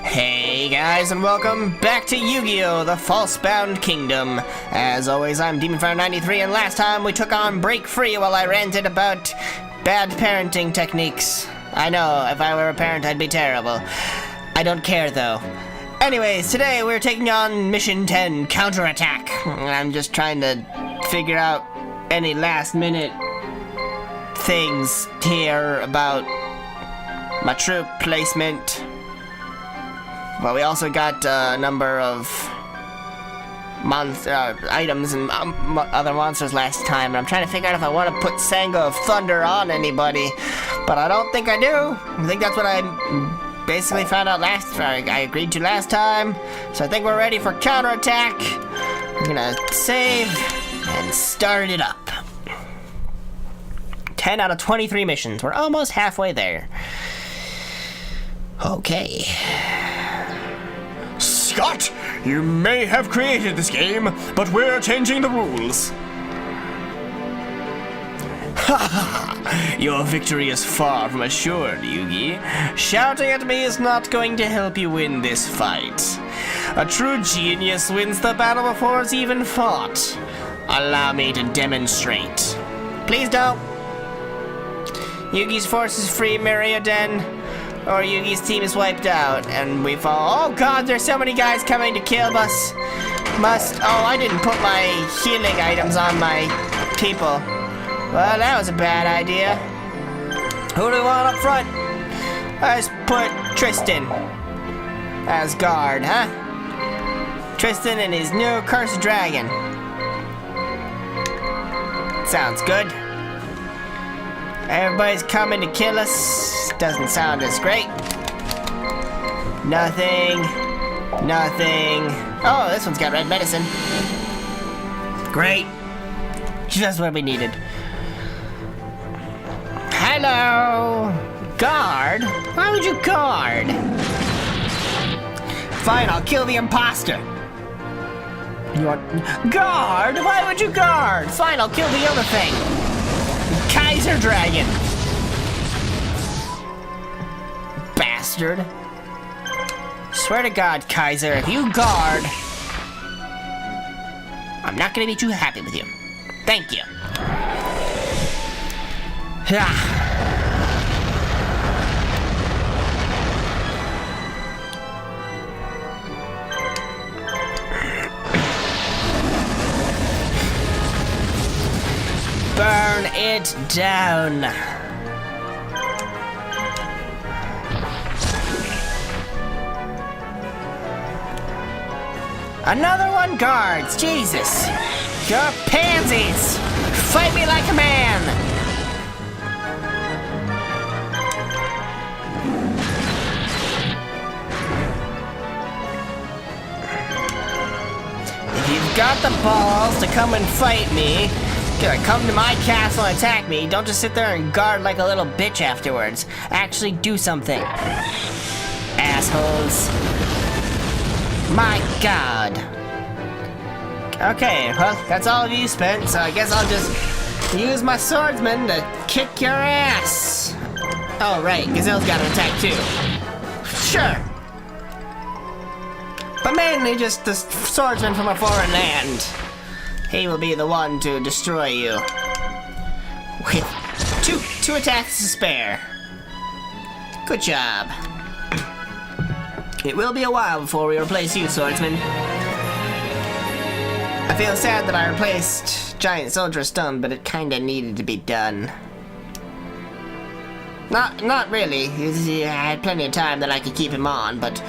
Hey guys, and welcome back to Yu-Gi-Oh! The Falsebound Kingdom. As always, I'm DemonFire93, and last time we took on Break Free while I ranted about bad parenting techniques. I know, if I were a parent, I'd be terrible. I don't care, though. Anyways, today we're taking on Mission 10, Counterattack. I'm just trying to figure out any last-minute things here about my troop placement. But we also got a number of items and other monsters last time, and I'm trying to figure out if I want to put Sango of Thunder on anybody, but I don't think I do. I think that's what I basically found out I agreed to last time, so I think we're ready for counterattack. We're gonna save and start it up. 10 out of 23 missions. We're almost halfway there. Okay. Scott, you may have created this game, but we're changing the rules. Your victory is far from assured, Yugi. Shouting at me is not going to help you win this fight. A true genius wins the battle before it's even fought. Allow me to demonstrate. Please don't. Yugi's force is free, Myriaden. Or Yugi's team is wiped out, and we fall. Oh god, there's so many guys coming to kill us. Oh, I didn't put my healing items on my people. Well, that was a bad idea. Who do we want up front? Let's put Tristan as guard, huh? Tristan and his new cursed dragon. Sounds good. Everybody's coming to kill us. Doesn't sound as great. Nothing. Oh, this one's got red medicine. Great. Just what we needed. Hello. Guard? Why would you guard? Fine, I'll kill the imposter. You want guard? Why would you guard? Fine, I'll kill the other thing. Kaiser Dragon! Bastard. Swear to God, Kaiser, if you guard, I'm not gonna be too happy with you. Thank you. Burn it down. Another one guards. Jesus. You're pansies. Fight me like a man. If you've got the balls to come and fight me, come to my castle and attack me. Don't just sit there and guard like a little bitch afterwards. Actually do something. Assholes. My God. Okay, well, that's all of you spent, so I guess I'll just use my swordsman to kick your ass. Oh, right, Gazelle's got an attack too. Sure. But mainly just the swordsman from a foreign land. He will be the one to destroy you. With two attacks to spare. Good job. It will be a while before we replace you, swordsman. I feel sad that I replaced Giant Soldier Stone, but it kinda needed to be done. Not really. I had plenty of time that I could keep him on, but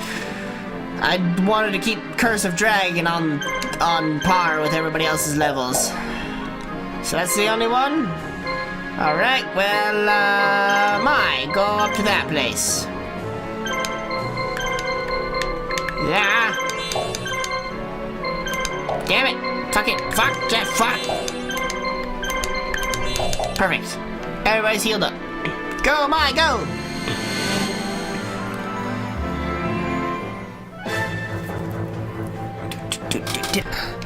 I wanted to keep Curse of Dragon on par with everybody else's levels. So that's the only one? Alright, well, go up to that place. Yeah. Damn it. Fuck it. Fuck. Just fuck. Perfect. Everybody's healed up. Go, go!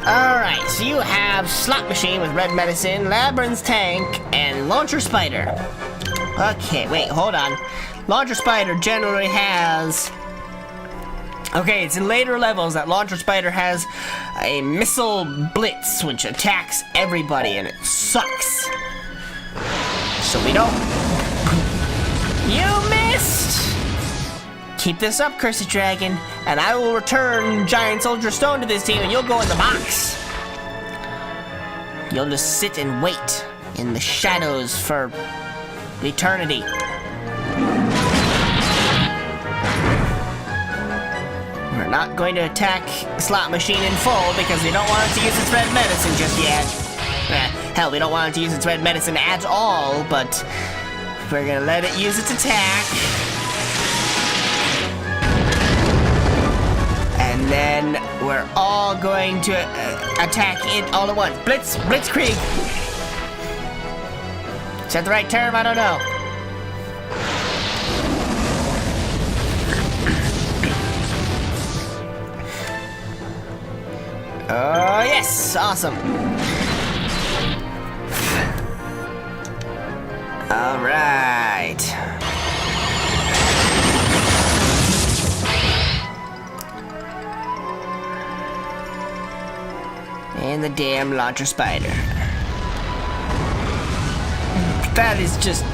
Alright, so you have Slot Machine with red medicine, Labyrinth's Tank, and Launcher Spider. Okay, wait, hold on. Launcher Spider generally has Okay, it's in later levels that Launcher Spider has a missile blitz which attacks everybody, and it sucks. So we don't... You missed! Keep this up, Cursed Dragon, and I will return Giant Soldier Stone to this team, and you'll go in the box. You'll just sit and wait in the shadows for eternity. We're not going to attack Slot Machine in full because we don't want it to use its red medicine just yet. Hell, we don't want it to use its red medicine at all, but we're gonna let it use its attack. And then we're all going to attack it all at once. Blitzkrieg! Is that the right term? I don't know. Oh, yes! Awesome. All right. And the damn Launcher Spider. That is just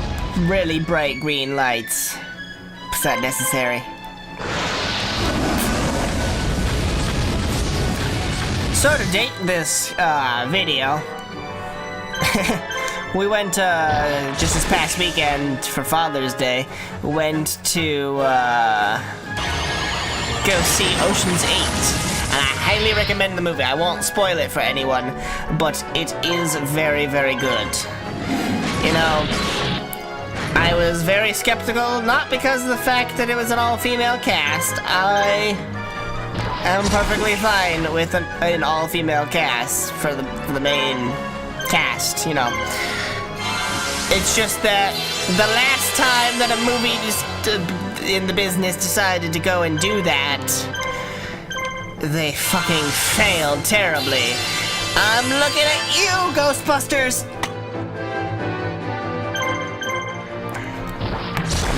really bright green lights. Is that necessary? So to date this video, we went just this past weekend for Father's Day. Went to go see Ocean's 8. And I highly recommend the movie. I won't spoil it for anyone, but it is very, very good. You know, I was very skeptical, not because of the fact that it was an all-female cast. I am perfectly fine with an all-female cast for the main cast, you know. It's just that the last time that a movie just in the business decided to go and do that, they fucking failed terribly. I'm looking at you, Ghostbusters!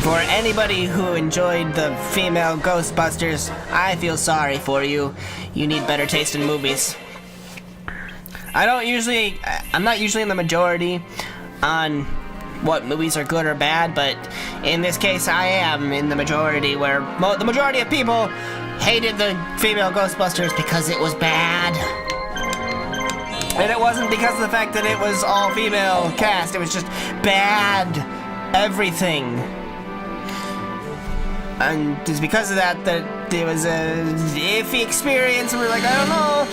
For anybody who enjoyed the female Ghostbusters, I feel sorry for you. You need better taste in movies. I'm not usually in the majority on what movies are good or bad, but in this case I am in the majority, where the majority of people hated the female Ghostbusters because it was bad. And it wasn't because of the fact that it was all female cast, it was just bad everything. And it's because of that it was a iffy experience, and we're like, I don't know,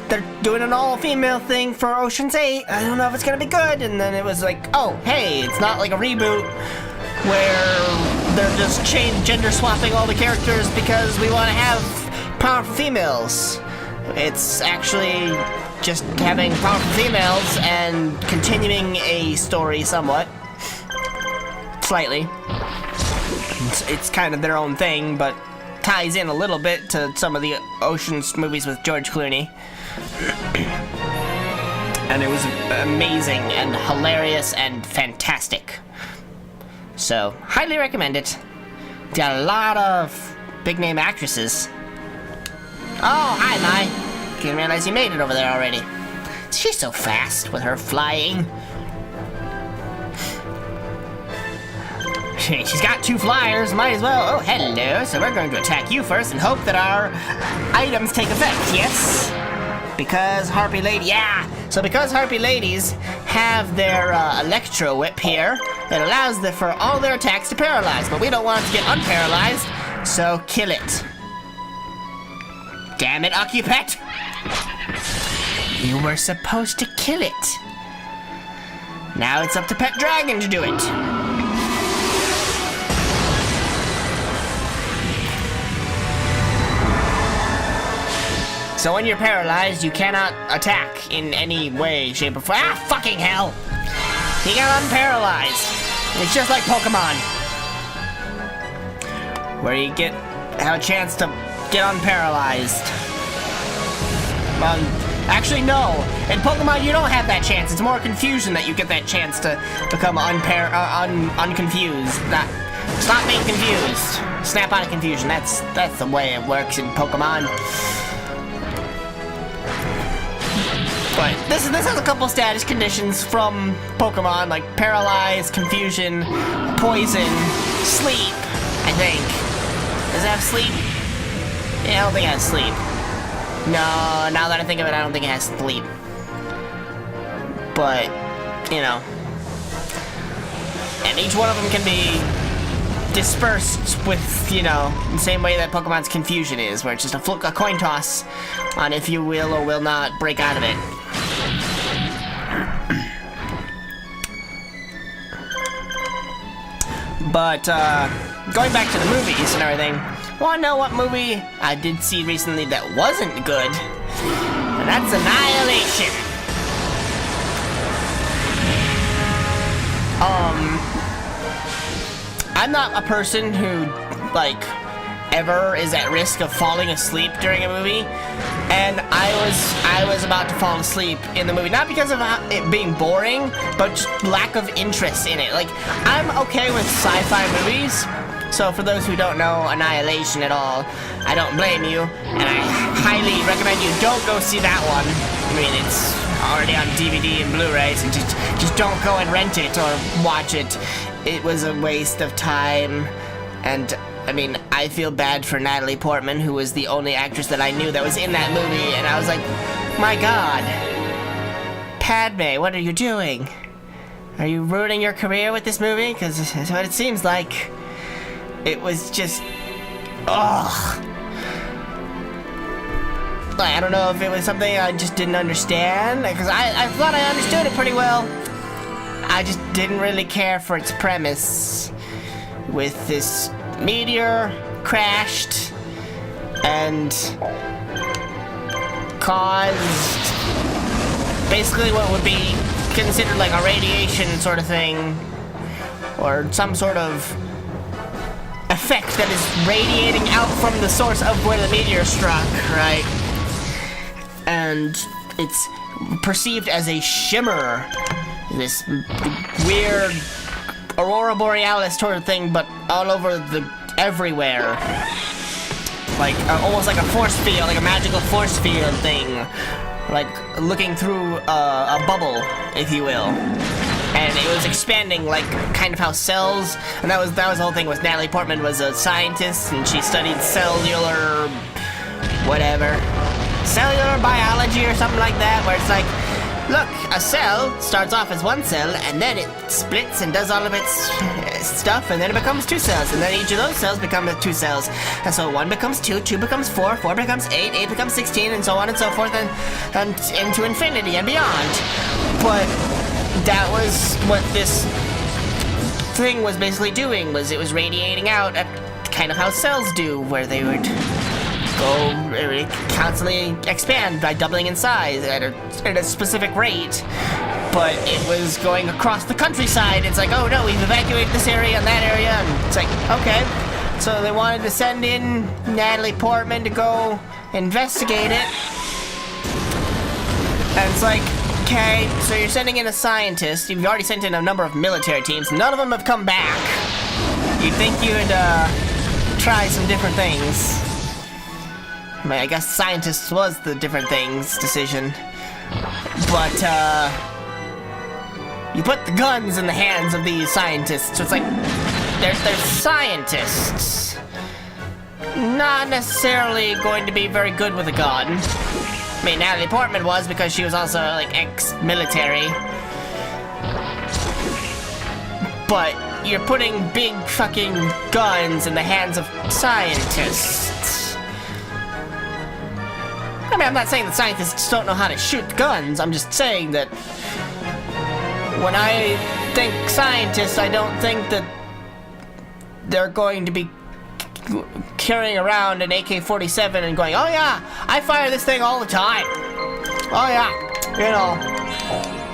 they're doing an all-female thing for Ocean's 8, I don't know if it's gonna be good. And then it was like, oh, hey, it's not like a reboot where they're just gender swapping all the characters because we want to have powerful females. It's actually just having powerful females and continuing a story somewhat. Slightly. It's kind of their own thing, but ties in a little bit to some of the Ocean's movies with George Clooney. And it was amazing and hilarious and fantastic. So, highly recommend it. Got a lot of big-name actresses. Oh, hi, Mai. Didn't realize you made it over there already. She's so fast with her flying. She's got 2 flyers, might as well. Oh, hello. So we're going to attack you first and hope that our items take effect, yes? Because Harpy Lady, yeah! So because Harpy Ladies have their Electro Whip here, it allows them for all their attacks to paralyze, but we don't want it to get unparalyzed, so kill it. Damn it, Occupet! You were supposed to kill it. Now it's up to Pet Dragon to do it. So when you're paralyzed, you cannot attack in any way, shape, or form. Ah, fucking hell! He got unparalyzed. It's just like Pokemon, where you have a chance to get unparalyzed. Actually, no. In Pokemon, you don't have that chance. It's more confusion that you get that chance to become unconfused. Stop being confused. Snap out of confusion. That's the way it works in Pokemon. But this has a couple status conditions from Pokemon, like paralyze, confusion, poison, sleep, I think. Does it have sleep? Yeah, I don't think it has sleep. No, now that I think of it, I don't think it has sleep. But, you know. And each one of them can be dispersed with, you know, the same way that Pokemon's confusion is, where it's just a coin toss on if you will or will not break out of it. But, going back to the movies and everything, wanna know what movie I did see recently that wasn't good? And that's Annihilation. I'm not a person who, like, ever is at risk of falling asleep during a movie, and I was about to fall asleep in the movie, not because of it being boring, but just lack of interest in it. Like, I'm okay with sci-fi movies, so for those who don't know Annihilation at all, I don't blame you, and I highly recommend you don't go see that one. I mean, it's already on DVD and Blu-ray, so just don't go and rent it or watch it. It was a waste of time, and I mean, I feel bad for Natalie Portman, who was the only actress that I knew that was in that movie, and I was like, my God, Padme, what are you doing? Are you ruining your career with this movie? Because that's what it seems like. It was just, ugh. I don't know if it was something I just didn't understand, because I thought I understood it pretty well. I just didn't really care for its premise with this meteor crashed and caused basically what would be considered like a radiation sort of thing, or some sort of effect that is radiating out from the source of where the meteor struck, right? And it's perceived as a shimmer, this weird Aurora Borealis sort of thing, but all over everywhere. Like, almost like a force field, like a magical force field thing. Like, looking through a bubble, if you will. And it was expanding, like, kind of how cells, and that was the whole thing with Natalie Portman was a scientist, and she studied cellular, whatever. Cellular biology or something like that, where it's like, look, a cell starts off as one cell, and then it splits and does all of its stuff, and then it becomes two cells, and then each of those cells become two cells. And so 1 becomes 2, 2 becomes 4, 4 becomes 8, 8 becomes 16, and so on and so forth, and into infinity and beyond. But that was what this thing was basically doing, was it was radiating out at kind of how cells do, where they would constantly expand by doubling in size at a specific rate, but it was going across the countryside. It's like, oh no, we've evacuated this area and that area, and it's like, okay. So they wanted to send in Natalie Portman to go investigate it, and it's like, okay, so you're sending in a scientist. You've already sent in a number of military teams. None of them have come back. You'd think you'd try some different things. I mean, I guess scientists was the different things decision. But, you put the guns in the hands of these scientists, so it's like, they're scientists. Not necessarily going to be very good with a gun. I mean, Natalie Portman was, because she was also, like, ex-military. But you're putting big fucking guns in the hands of scientists. I mean, I'm not saying that scientists don't know how to shoot guns. I'm just saying that when I think scientists, I don't think that they're going to be carrying around an AK-47 and going, oh yeah, I fire this thing all the time. Oh yeah, you know,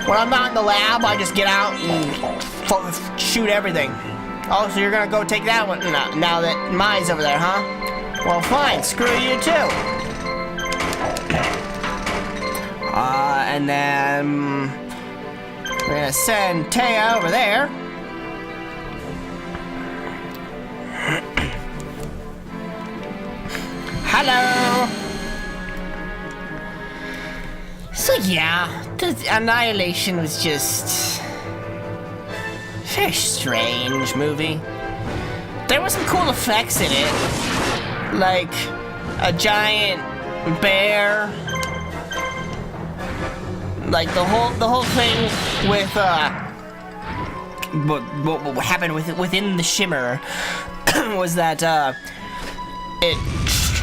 when I'm not in the lab, I just get out and shoot everything. Oh, so you're gonna go take that one now that mine's over there, huh? Well, fine, screw you too. And then we're gonna send Taya over there. Hello! So yeah, the Annihilation was just a very strange movie. There were some cool effects in it, like a giant bear, like the whole thing with what happened within the shimmer was that it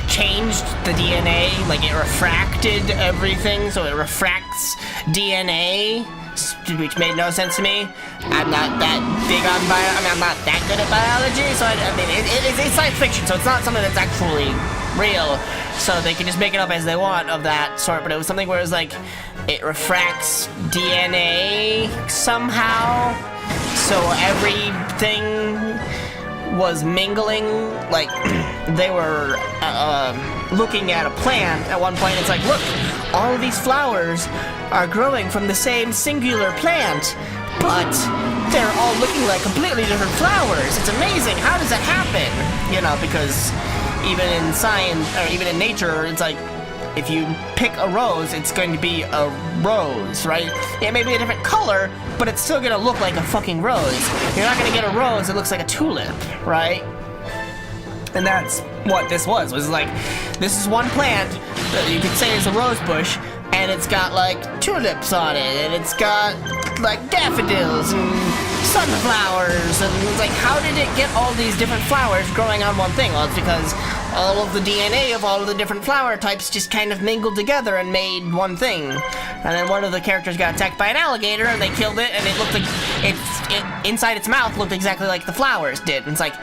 changed the DNA, like it refracted everything, so it refracts DNA, which made no sense to me. I'm not that big on I'm not that good at biology, so I mean, it's science fiction, so it's not something that's actually real, so they can just make it up as they want of that sort, but it was something where it was like, it refracts DNA somehow, so everything was mingling, like, they were looking at a plant at one point. It's like, look, all of these flowers are growing from the same singular plant, but they're all looking like completely different flowers. It's amazing. How does that happen? You know, because even in science, or even in nature, it's like, if you pick a rose, it's going to be a rose, right? It may be a different color, but it's still gonna look like a fucking rose. You're not gonna get a rose that looks like a tulip, right? And that's what this was like, this is one plant that you could say is a rose bush, and it's got like tulips on it, and it's got like daffodils and sunflowers, and it's like, how did it get all these different flowers growing on one thing? Well, it's because all of the DNA of all of the different flower types just kind of mingled together and made one thing. And then one of the characters got attacked by an alligator, and they killed it, and it looked like it inside its mouth looked exactly like the flowers did. And it's like,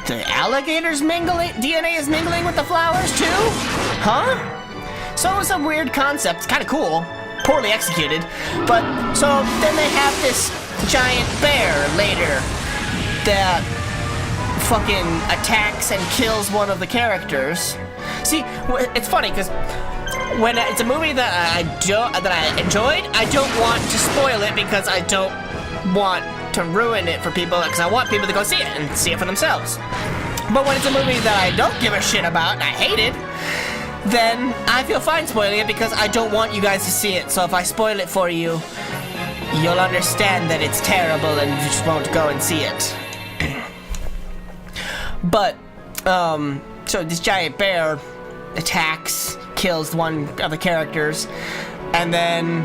the alligator's mingling, DNA is mingling with the flowers too? Huh? So it was a weird concept. It's kind of cool, poorly executed. But so then they have this giant bear later that fucking attacks and kills one of the characters. See, it's funny because when it's a movie that I enjoyed, I don't want to spoil it because I don't want to ruin it for people, because I want people to go see it and see it for themselves. But when it's a movie that I don't give a shit about and I hate it, then I feel fine spoiling it because I don't want you guys to see it. So if I spoil it for you, you'll understand that it's terrible and you just won't go and see it. But, so this giant bear attacks, kills one of the characters, and then,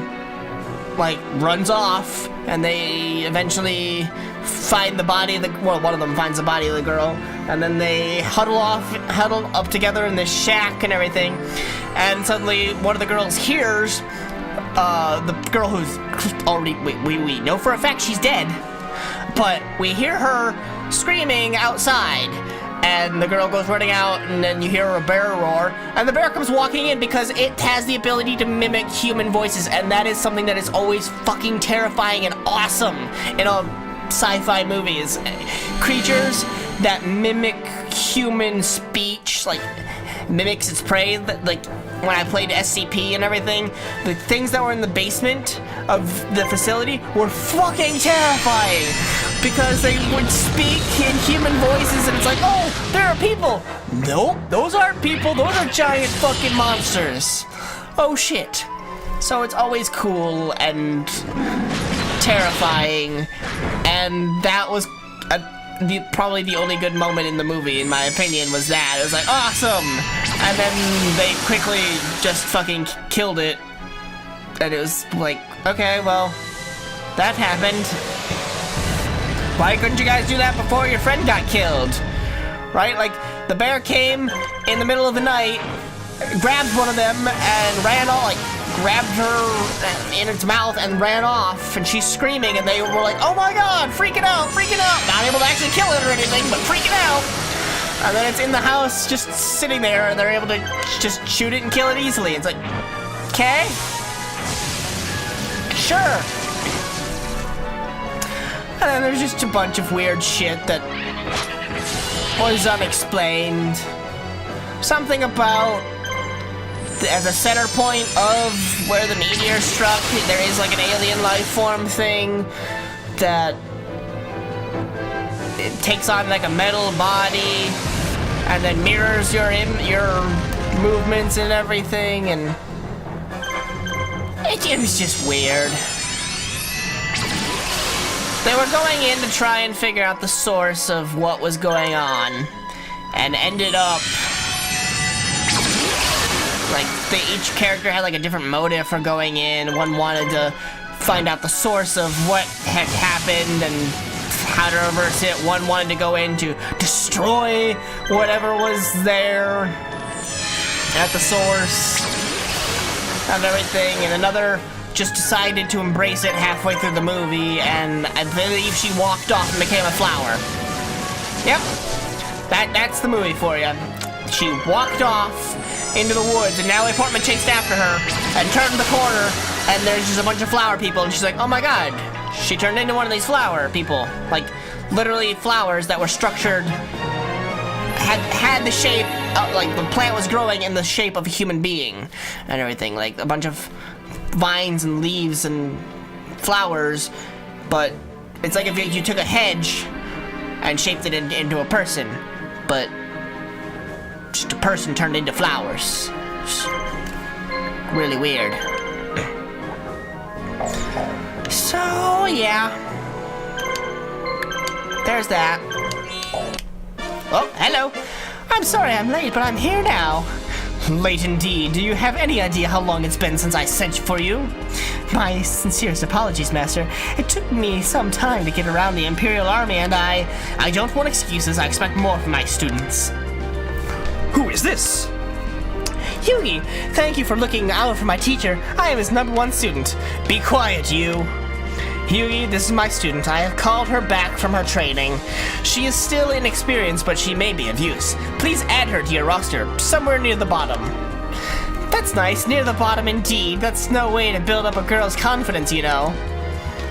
like, runs off, and they eventually find the body of the, well, one of them finds the body of the girl, and then they huddle up together in this shack and everything, and suddenly one of the girls hears, the girl who's already, we know for a fact she's dead, but we hear her screaming outside, and the girl goes running out, and then you hear a bear roar, and the bear comes walking in because it has the ability to mimic human voices, and that is something that is always fucking terrifying and awesome in sci-fi movies. Creatures that mimic human speech, like mimics its prey, like when I played SCP and everything, the things that were in the basement of the facility were fucking terrifying because they would speak in human voices, and it's like, oh, there are people. Nope, those aren't people, those are giant fucking monsters. Oh shit. So it's always cool and terrifying, and that was probably the only good moment in the movie, in my opinion, was that. It was like, awesome! And then they quickly just fucking killed it, and it was like, okay, well, that happened. Why couldn't you guys do that before your friend got killed? Right? Like, the bear came in the middle of the night, grabbed one of them, and ran all, like, grabbed her in its mouth and ran off, and she's screaming, and they were like, oh my god, freaking out, not able to actually kill it or anything, but freaking out. And then it's in the house just sitting there, and they're able to just shoot it and kill it easily. It's like, okay, sure. And then there's just a bunch of weird shit that was unexplained. Something about at the center point of where the meteor struck, there is like an alien life form thing that it takes on like a metal body and then mirrors your movements and everything, and it was just weird. They were going in to try and figure out the source of what was going on, and ended up like each character had like a different motive for going in. One wanted to find out the source of what had happened and how to reverse it. One wanted to go in to destroy whatever was there at the source of everything, and another just decided to embrace it halfway through the movie, and I believe she walked off and became a flower. Yep, that's the movie for you. She walked off into the woods, and Natalie Portman chased after her and turned the corner, and there's just a bunch of flower people, and she's like, oh my god, she turned into one of these flower people. Like, literally flowers that were structured, had the shape, like the plant was growing in the shape of a human being and everything, like a bunch of vines and leaves and flowers, but it's like if you took a hedge and shaped it into a person, but just a person turned into flowers. It's really weird. So, yeah. There's that. Oh, hello. I'm sorry I'm late, but I'm here now. Late indeed. Do you have any idea how long it's been since I sent for you? My sincerest apologies, Master. It took me some time to get around the Imperial Army, and I don't want excuses. I expect more from my students. Who is this? Yugi, thank you for looking out for my teacher. I am his #1 student. Be quiet, you. Yugi, this is my student. I have called her back from her training. She is still inexperienced, but she may be of use. Please add her to your roster, somewhere near the bottom. That's nice, near the bottom indeed. That's no way to build up a girl's confidence, you know.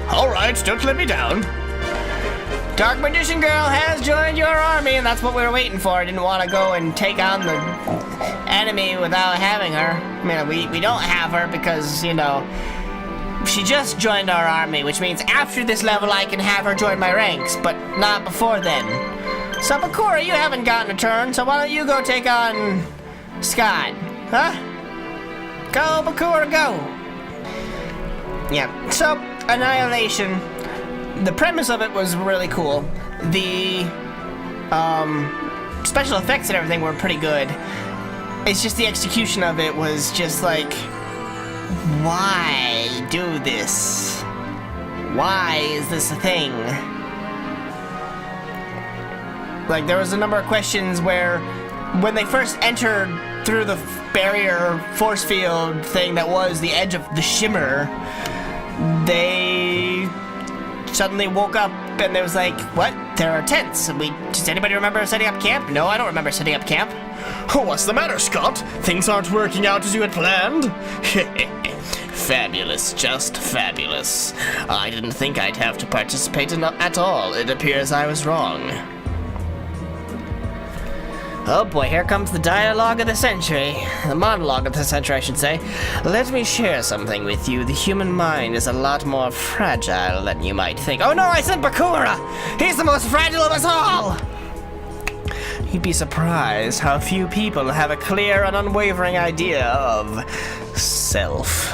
Alright, don't let me down. Dark Magician Girl has joined your army, and that's what we were waiting for. I didn't want to go and take on the enemy without having her. I mean, we don't have her because, you know, she just joined our army, which means after this level I can have her join my ranks, but not before then. So, Bakura, you haven't gotten a turn, so why don't you go take on Scott? Huh? Go, Bakura, go! Yeah, so, Annihilation. The premise of it was really cool. The special effects and everything were pretty good. It's just the execution of it was just like, why do this? Why is this a thing? Like, there was a number of questions where when they first entered through the barrier force field thing that was the edge of the shimmer, they suddenly woke up and there was like, what? There are tents. Does anybody remember setting up camp? No, I don't remember setting up camp. Oh, what's the matter, Scott? Things aren't working out as you had planned? Fabulous, just fabulous. I didn't think I'd have to participate at all. It appears I was wrong. Oh boy, here comes the dialogue of the century. The monologue of the century, I should say. Let me share something with you. The human mind is a lot more fragile than you might think. Oh no, I said Bakura! He's the most fragile of us all! You'd be surprised how few people have a clear and unwavering idea of self.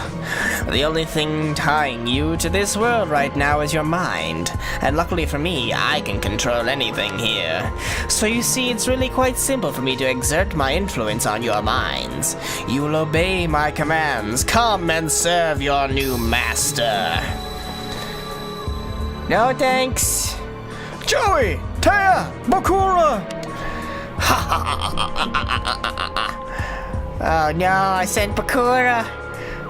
The only thing tying you to this world right now is your mind. And luckily for me, I can control anything here. So you see, it's really quite simple for me to exert my influence on your minds. You will obey my commands. Come and serve your new master. No thanks. Joey! Taya! Bakura! Oh no, I sent Bakura.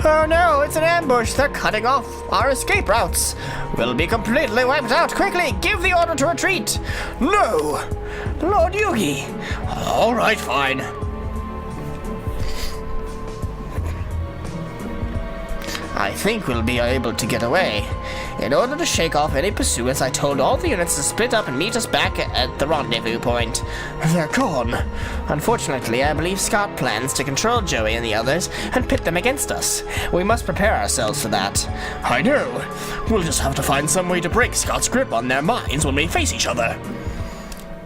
Oh no, it's an ambush. They're cutting off our escape routes. We'll be completely wiped out. Quickly, give the order to retreat. No! Lord Yugi. All right, fine. I think we'll be able to get away. In order to shake off any pursuers, I told all the units to split up and meet us back at the rendezvous point. They're gone. Unfortunately, I believe Scott plans to control Joey and the others and pit them against us. We must prepare ourselves for that. I know. We'll just have to find some way to break Scott's grip on their minds when we face each other.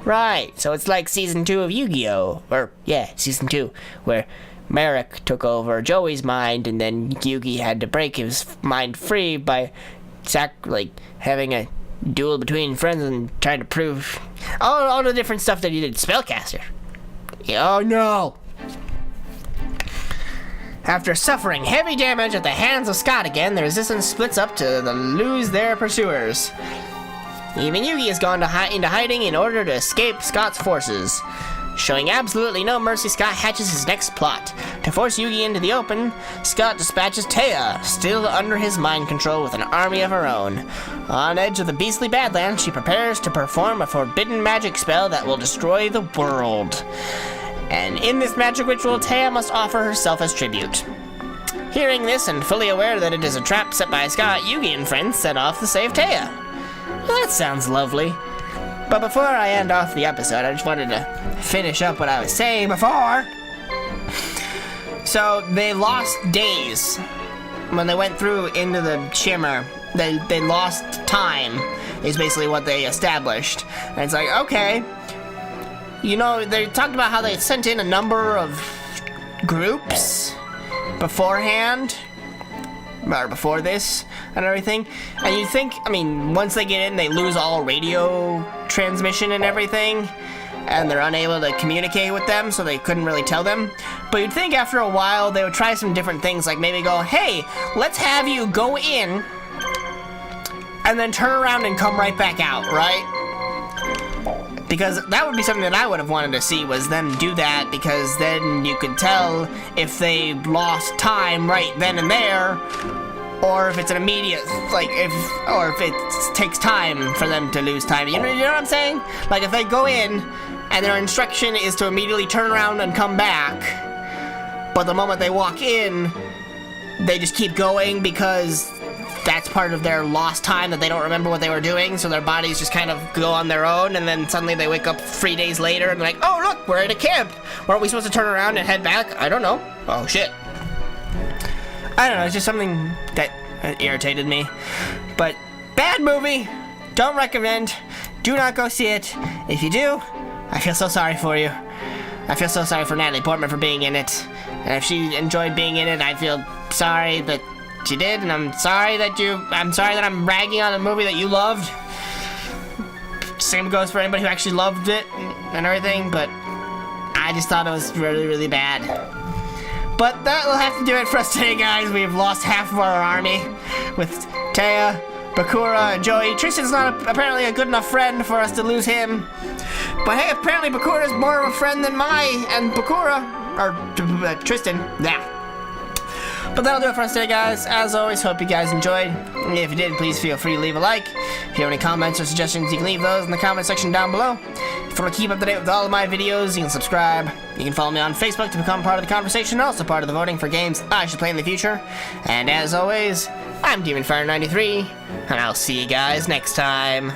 Right, so it's like season 2 of Yu-Gi-Oh! Or, yeah, season 2, where Merrick took over Joey's mind, and then Yugi had to break his mind free by having a duel between friends and trying to prove all the different stuff that he did. Spellcaster. Oh no! After suffering heavy damage at the hands of Scott again, the resistance splits up to lose their pursuers. Even Yugi has gone into hiding in order to escape Scott's forces. Showing absolutely no mercy, Scott hatches his next plot. To force Yugi into the open, Scott dispatches Taya, still under his mind control with an army of her own. On edge of the beastly Badlands, she prepares to perform a forbidden magic spell that will destroy the world. And in this magic ritual, Taya must offer herself as tribute. Hearing this and fully aware that it is a trap set by Scott, Yugi and friends set off to save Taya. Well, that sounds lovely. But before I end off the episode, I just wanted to finish up what I was saying before. So, they lost days. When they went through into the Shimmer, they lost time, is basically what they established. And it's like, okay. You know, they talked about how they sent in a number of groups beforehand, or before this, and everything. And you think, I mean, once they get in, they lose all radio transmission and everything, and they're unable to communicate with them, so they couldn't really tell them. But you'd think after a while, they would try some different things, like maybe go, hey, let's have you go in, and then turn around and come right back out, right? Because that would be something that I would have wanted to see, was them do that, because then you could tell if they lost time right then and there, or if it's an immediate, or if it takes time for them to lose time. You know what I'm saying? Like if they go in, and their instruction is to immediately turn around and come back, but the moment they walk in, they just keep going because that's part of their lost time, that they don't remember what they were doing, so their bodies just kind of go on their own, and then suddenly they wake up 3 days later and they're like, oh look, we're at a camp. Weren't we supposed to turn around and head back? I don't know. Oh shit. I don't know, it's just something that irritated me. But bad movie. Don't recommend. Do not go see it. If you do, I feel so sorry for you. I feel so sorry for Natalie Portman for being in it. And if she enjoyed being in it, I feel sorry that she did, and I'm sorry that I'm ragging on a movie that you loved. Same goes for anybody who actually loved it and everything, but I just thought it was really, really bad. But that will have to do it for us today, guys. We've lost half of our army with Taya, Bakura, and Joey. Tristan's not apparently a good enough friend for us to lose him. But hey, apparently Bakura's more of a friend than Bakura, or Tristan. Yeah. But that'll do it for us today, guys. As always, hope you guys enjoyed. If you did, please feel free to leave a like. If you have any comments or suggestions, you can leave those in the comment section down below. If you want to keep up to date with all of my videos, you can subscribe. You can follow me on Facebook to become part of the conversation, and also part of the voting for games I should play in the future. And as always, I'm DemonFire93, and I'll see you guys next time.